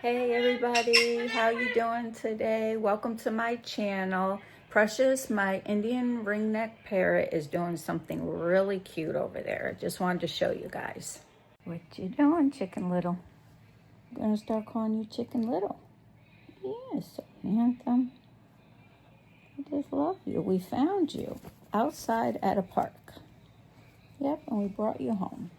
Hey everybody, how you doing today? Welcome to my channel. Precious, my Indian ringneck parrot, is doing something really cute over there. Just wanted to show you guys. What you doing, Chicken Little? I'm gonna start calling you Chicken Little. Yes, so handsome. I just love you. We found you outside at a park. Yep, and we brought you home.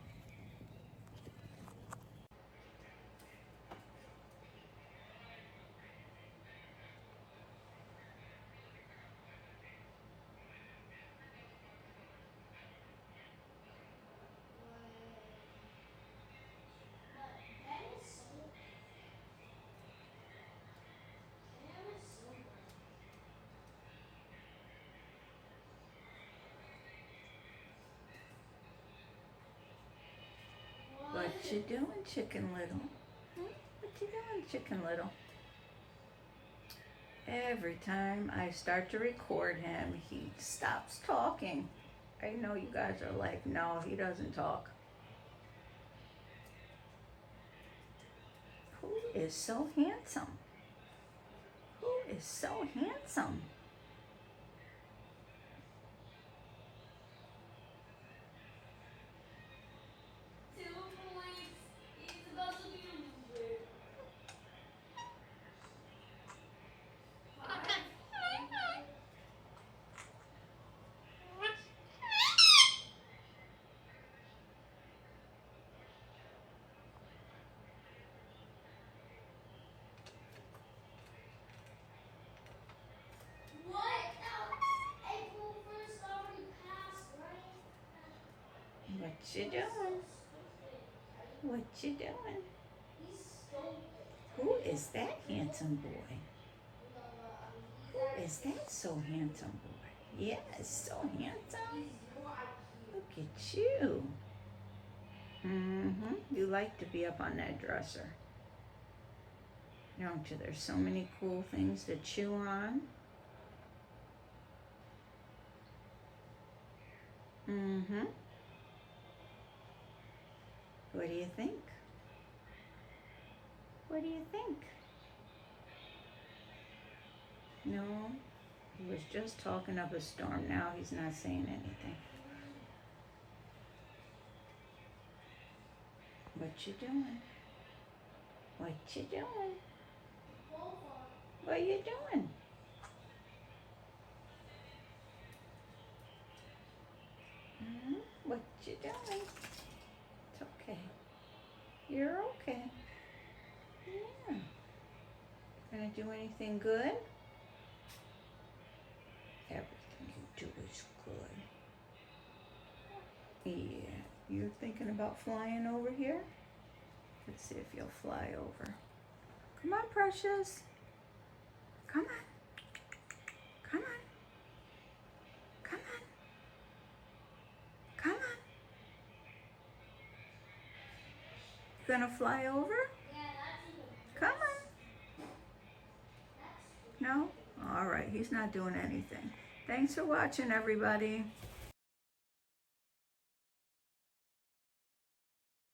What you doing, Chicken Little? What you doing, Chicken Little? Every time I start to record him, he stops talking. I know you guys are like, no, he doesn't talk. Who is so handsome? Who is so handsome? What you doing? What you doing? Who is that handsome boy? Who is that so handsome boy? Yes, so handsome. Look at you. You like to be up on that dresser, don't you? There's so many cool things to chew on. What do you think? What do you think? No, he was just talking up a storm. Now he's not saying anything. What you doing? What you doing? What you doing? What you doing? It's okay. You're okay. Yeah. Gonna do anything good? Everything you do is good. Yeah. You're thinking about flying over here? Let's see if you'll fly over. Come on, Precious. Come on. Come on. Come on. Come on. You gonna fly over? Come on. No? All right, he's not doing anything. Thanks for watching, everybody.